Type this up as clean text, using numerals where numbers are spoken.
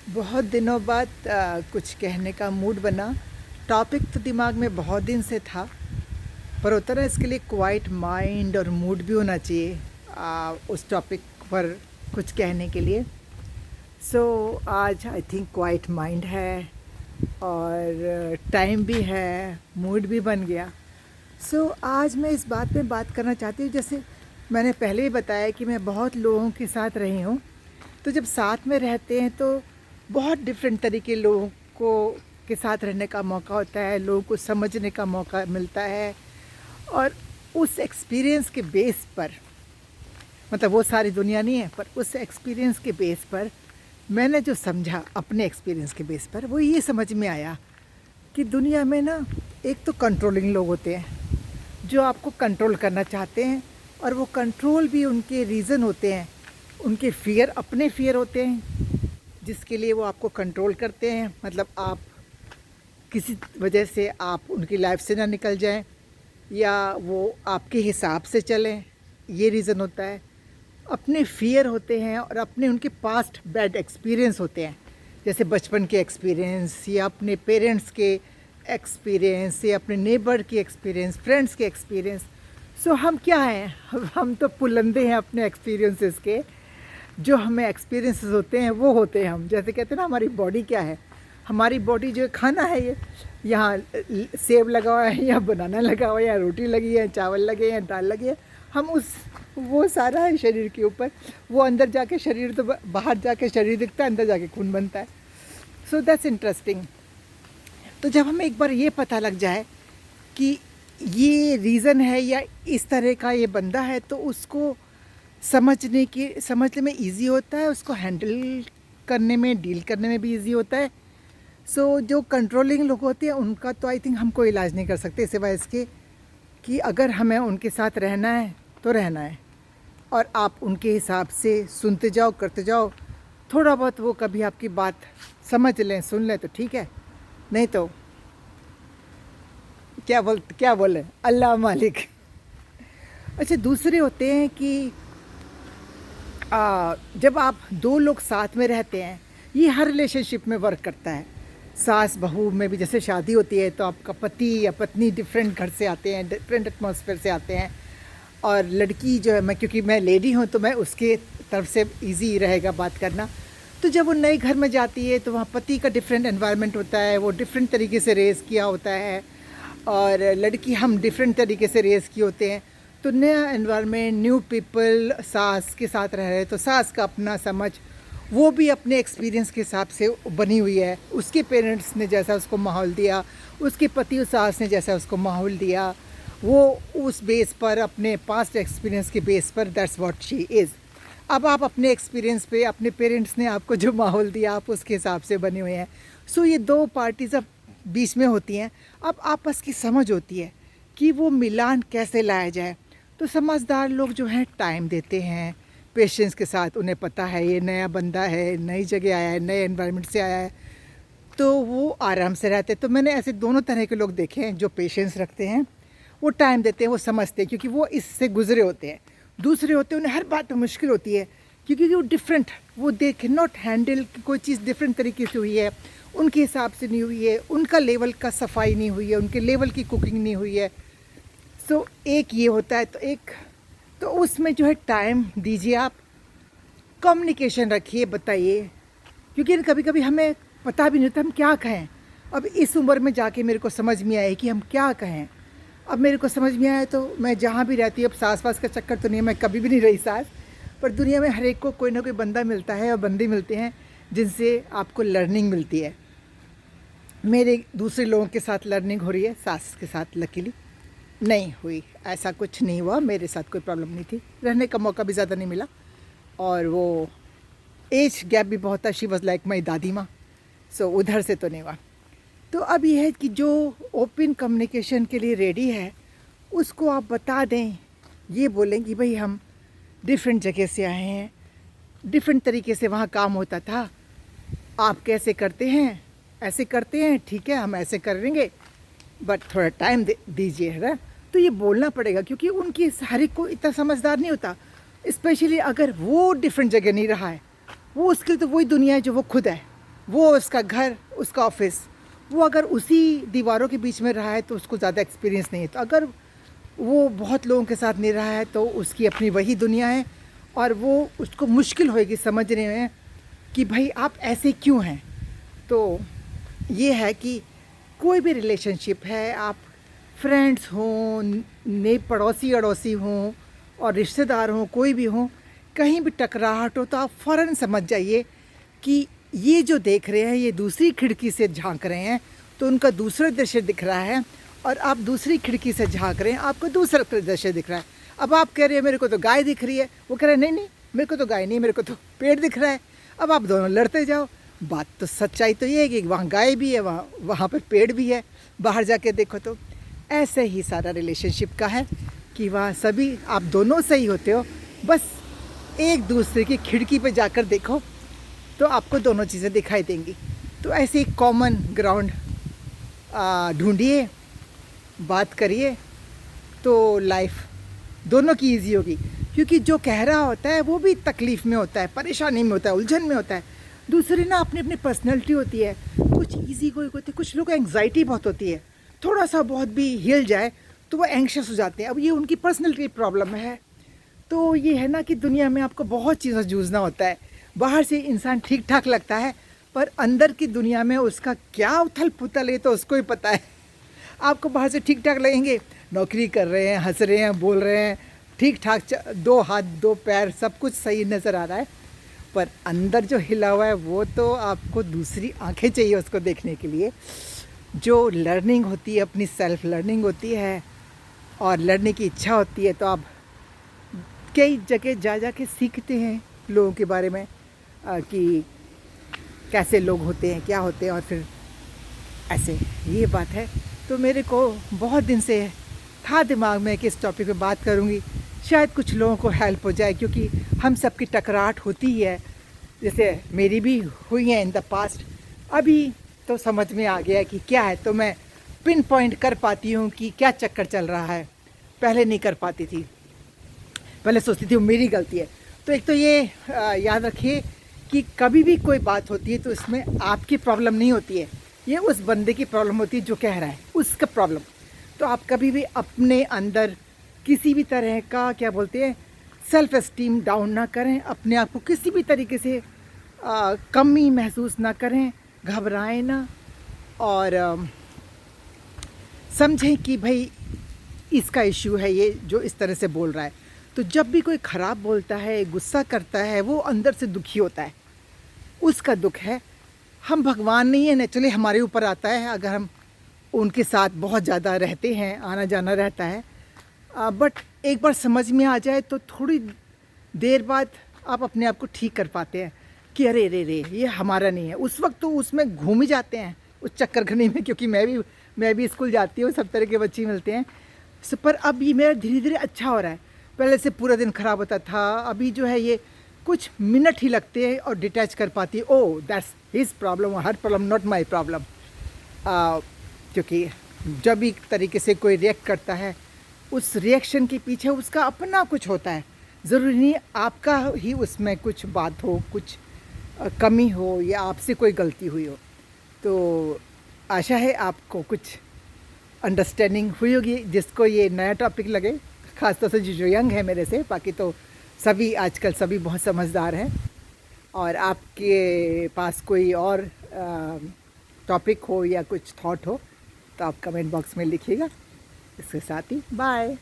बहुत दिनों बाद कुछ कहने का मूड बना। टॉपिक तो दिमाग में बहुत दिन से था, पर होता ना इसके लिए क्वाइट माइंड और मूड भी होना चाहिए उस टॉपिक पर कुछ कहने के लिए। सो आज आई थिंक क्वाइट माइंड है और टाइम भी है, मूड भी बन गया। आज मैं इस बात में बात करना चाहती हूँ, जैसे मैंने पहले ही बताया कि मैं बहुत लोगों के साथ रही हूँ। तो जब साथ में रहते हैं तो बहुत डिफरेंट तरीके लोगों को के साथ रहने का मौका होता है, लोगों को समझने का मौका मिलता है। और उस एक्सपीरियंस के बेस पर, मतलब वो सारी दुनिया नहीं है, पर उस एक्सपीरियंस के बेस पर मैंने जो समझा, अपने एक्सपीरियंस के बेस पर वो ये समझ में आया कि दुनिया में ना एक तो कंट्रोलिंग लोग होते हैं जो आपको कंट्रोल करना चाहते हैं, और वो कंट्रोल भी उनके रीज़न होते हैं, उनके फियर, अपने फियर होते हैं जिसके लिए वो आपको कंट्रोल करते हैं। मतलब आप किसी वजह से आप उनकी लाइफ से ना निकल जाएं, या वो आपके हिसाब से चलें, ये रीज़न होता है। अपने फियर होते हैं और अपने उनके पास्ट बैड एक्सपीरियंस होते हैं, जैसे बचपन के एक्सपीरियंस, या अपने पेरेंट्स के एक्सपीरियंस, या अपने नेबर के एक्सपीरियंस, फ्रेंड्स के एक्सपीरियंस। हम क्या हैं? हम तो पुलंदे हैं अपने एक्सपीरियंसेस के। जो हमें एक्सपीरियंसेस होते हैं वो होते हैं हम। जैसे कहते हैं ना, हमारी बॉडी क्या है, हमारी बॉडी जो खाना है, ये यहाँ सेब लगा हुआ है, या बनाना लगा हुआ है, या रोटी लगी है, चावल लगे हैं, दाल लगी है, हम उस वो सारा है शरीर के ऊपर। वो अंदर जाके शरीर, तो बाहर जाके शरीर दिखता है, अंदर जाके खून बनता है। So that's interesting. तो जब हमें एक बार ये पता लग जाए कि ये रीज़न है या इस तरह का ये बंदा है, तो उसको समझने में इजी होता है, उसको हैंडल करने में, डील करने में भी इजी होता है। जो कंट्रोलिंग लोग होते हैं उनका तो आई थिंक हम कोई इलाज नहीं कर सकते, सिवाय इसके कि अगर हमें उनके साथ रहना है तो रहना है, और आप उनके हिसाब से सुनते जाओ, करते जाओ। थोड़ा बहुत वो कभी आपकी बात समझ लें, सुन लें तो ठीक है, नहीं तो क्या बोले, अल्लाह मालिक। अच्छा, दूसरे होते हैं कि जब आप दो लोग साथ में रहते हैं, ये हर रिलेशनशिप में वर्क करता है। सास बहू में भी जैसे शादी होती है तो आपका पति या पत्नी डिफरेंट घर से आते हैं, डिफरेंट एटमॉस्फेयर से आते हैं। और लड़की जो है, मैं क्योंकि मैं लेडी हूँ तो मैं उसके तरफ से इजी रहेगा बात करना। तो जब वो नए घर में जाती है तो वहाँ पति का डिफरेंट एनवायरनमेंट होता है, वो डिफरेंट तरीके से रेज़ किया होता है, और लड़की हम डिफरेंट तरीके से रेज़ किए होते हैं। तो नया एनवायरनमेंट, न्यू पीपल, सास के साथ रह रहे, तो सास का अपना समझ, वो भी अपने एक्सपीरियंस के हिसाब से बनी हुई है। उसके पेरेंट्स ने जैसा उसको माहौल दिया, उसके पति और सास ने जैसा उसको माहौल दिया, वो उस बेस पर, अपने पास्ट एक्सपीरियंस के बेस पर, दैट्स व्हाट शी इज़। अब आप अपने एक्सपीरियंस पे, अपने पेरेंट्स ने आपको जो माहौल दिया, आप उसके हिसाब से बने हुए हैं। ये दो पार्टीज अब बीच में होती हैं। अब आपस की समझ होती है कि वो मिलान कैसे लाया जाए। तो समझदार लोग जो हैं टाइम देते हैं, पेशेंस के साथ। उन्हें पता है ये नया बंदा है, नई जगह आया है, नए एनवायरनमेंट से आया है, तो वो आराम से रहते हैं। तो मैंने ऐसे दोनों तरह के लोग देखे हैं, जो पेशेंस रखते हैं, वो टाइम देते हैं, वो समझते हैं क्योंकि वो इससे गुजरे होते हैं। दूसरे होते हैं, उन्हें हर बात में मुश्किल होती है क्योंकि वो डिफरेंट, वो दे कैन नॉट हैंडल, कोई चीज़ डिफरेंट तरीके से हुई है, उनके हिसाब से नहीं हुई है, उनका लेवल का सफाई नहीं हुई है, उनके लेवल की कुकिंग नहीं हुई है। एक ये होता है। तो उसमें जो है टाइम दीजिए, आप कम्युनिकेशन रखिए, बताइए, क्योंकि कभी कभी हमें पता भी नहीं होता हम क्या कहें। अब इस उम्र में जाके मेरे को समझ में आया कि हम क्या कहें। अब मेरे को समझ में आया तो मैं जहाँ भी रहती हूँ, अब सास वास का चक्कर तो नहीं है, मैं कभी भी नहीं रही सास, पर दुनिया में हर एक को कोई ना कोई बंदा मिलता है और बंदे मिलते हैं जिनसे आपको लर्निंग मिलती है। मेरे दूसरे लोगों के साथ लर्निंग हो रही है, सास के साथ लकीली नहीं हुई। ऐसा कुछ नहीं हुआ, मेरे साथ कोई प्रॉब्लम नहीं थी, रहने का मौका भी ज़्यादा नहीं मिला, और वो एज गैप भी बहुत था। शी वॉज लाइक माई दादी माँ। उधर से तो नहीं हुआ। तो अब ये है कि जो ओपन कम्युनिकेशन के लिए रेडी है उसको आप बता दें, ये बोलें कि भाई हम डिफरेंट जगह से आए हैं, डिफरेंट तरीके से वहाँ काम होता था, आप कैसे करते हैं, ऐसे करते हैं, ठीक है हम ऐसे करेंगे, बट थोड़ा टाइम दीजिए, है ना। तो ये बोलना पड़ेगा क्योंकि उनकी हर एक को इतना समझदार नहीं होता, स्पेशली अगर वो डिफरेंट जगह नहीं रहा है। वो उसके लिए तो वही दुनिया है जो वो खुद है। वो उसका घर, उसका ऑफिस, वो अगर उसी दीवारों के बीच में रहा है तो उसको ज़्यादा एक्सपीरियंस नहीं है। तो अगर वो बहुत लोगों के साथ नहीं रहा है तो उसकी अपनी वही दुनिया है, और वो उसको मुश्किल होएगी समझने में कि भाई आप ऐसे क्यों हैं। तो ये है कि कोई भी रिलेशनशिप है, आप फ्रेंड्स हों, ने पड़ोसी अड़ोसी हों और रिश्तेदार हों, कोई भी हों, कहीं भी टकराहट हो तो आप फ़ौरन समझ जाइए कि ये जो देख रहे हैं ये दूसरी खिड़की से झांक रहे हैं, तो उनका दूसरा दृश्य दिख रहा है, और आप दूसरी खिड़की से झांक रहे हैं, आपको दूसरा दृश्य दिख रहा है। अब आप कह रहे हैं मेरे को तो गाय दिख रही है, वो कह रहे हैं नहीं नहीं मेरे को तो गाय नहीं, मेरे को तो पेड़ दिख रहा है। अब आप दोनों लड़ते जाओ। बात तो सच्चाई तो ये है कि वहाँ गाय भी है, वहाँ पर पेड़ भी है, बाहर जाके देखो तो। ऐसे ही सारा रिलेशनशिप का है कि वहाँ सभी आप दोनों सही होते हो, बस एक दूसरे की खिड़की पे जाकर देखो तो आपको दोनों चीज़ें दिखाई देंगी। तो ऐसे एक कॉमन ग्राउंड ढूंढिए, बात करिए, तो लाइफ दोनों की इजी होगी। क्योंकि जो कह रहा होता है वो भी तकलीफ़ में होता है, परेशानी में होता है, उलझन में होता है। दूसरी ना अपनी अपनी पर्सनैलिटी होती है, कुछ इजी कोई होती है, कुछ लोगों को एंग्जाइटी बहुत होती है, थोड़ा सा बहुत भी हिल जाए तो वो एंग्शियस हो जाते हैं। अब ये उनकी पर्सनैलिटी प्रॉब्लम है। तो ये है ना कि दुनिया में आपको बहुत चीज़ों से जूझना होता है। बाहर से इंसान ठीक ठाक लगता है, पर अंदर की दुनिया में उसका क्या उथल पुथल है तो उसको ही पता है। आपको बाहर से ठीक ठाक लगेंगे, नौकरी कर रहे हैं, हंस रहे हैं, बोल रहे हैं, ठीक ठाक, दो हाथ दो पैर सब कुछ सही नज़र आ रहा है, पर अंदर जो हिला हुआ है वो तो आपको दूसरी आंखें चाहिए उसको देखने के लिए। जो लर्निंग होती है अपनी सेल्फ लर्निंग होती है, और लड़ने की इच्छा होती है, तो आप कई जगह जा के सीखते हैं लोगों के बारे में कि कैसे लोग होते हैं, क्या होते हैं, और फिर ऐसे ये बात है। तो मेरे को बहुत दिन से था दिमाग में कि इस टॉपिक पे बात करूँगी, शायद कुछ लोगों को हेल्प हो जाए, क्योंकि हम सबकी टकराहट होती ही है, जैसे मेरी भी हुई है इन द पास्ट। अभी तो समझ में आ गया कि क्या है, तो मैं पिन पॉइंट कर पाती हूँ कि क्या चक्कर चल रहा है। पहले नहीं कर पाती थी, पहले सोचती थी वो मेरी गलती है। तो एक तो ये याद रखिए कि कभी भी कोई बात होती है तो इसमें आपकी प्रॉब्लम नहीं होती है, ये उस बंदे की प्रॉब्लम होती है जो कह रहा है, उसका प्रॉब्लम। तो आप कभी भी अपने अंदर किसी भी तरह का क्या बोलते हैं सेल्फ एस्टीम डाउन ना करें, अपने आप को किसी भी तरीके से कमी महसूस ना करें, घबराएं ना, और समझें कि भाई इसका इश्यू है ये जो इस तरह से बोल रहा है। तो जब भी कोई ख़राब बोलता है, गुस्सा करता है, वो अंदर से दुखी होता है, उसका दुख है। हम भगवान नहीं है, नेचुरली हमारे ऊपर आता है अगर हम उनके साथ बहुत ज़्यादा रहते हैं, आना जाना रहता है। बट एक बार समझ में आ जाए तो थोड़ी देर बाद आप अपने आप को ठीक कर पाते हैं कि अरे रे रे ये हमारा नहीं है। उस वक्त तो उसमें घूम ही जाते हैं उस चक्करखाने में, क्योंकि मैं भी स्कूल जाती हूँ, सब तरह के बच्चे मिलते हैं। पर अब ये मेरा धीरे धीरे अच्छा हो रहा है। पहले से पूरा दिन ख़राब होता था, अभी जो है ये कुछ मिनट ही लगते हैं और डिटैच कर पाती है। Oh that's his problem, her problem, not my problem. क्योंकि जब भी तरीके से कोई रिएक्ट करता है, उस रिएक्शन के पीछे उसका अपना कुछ होता है। ज़रूरी नहीं आपका ही उसमें कुछ बात हो, कुछ कमी हो, या आपसे कोई गलती हुई हो। तो आशा है आपको कुछ अंडरस्टैंडिंग हुई होगी, जिसको ये नया टॉपिक लगे, ख़ासतौर से जो यंग है मेरे से। बाकी तो सभी आजकल सभी बहुत समझदार हैं। और आपके पास कोई और टॉपिक हो या कुछ थॉट हो तो आप कमेंट बॉक्स में लिखिएगा। इसके साथ ही बाय।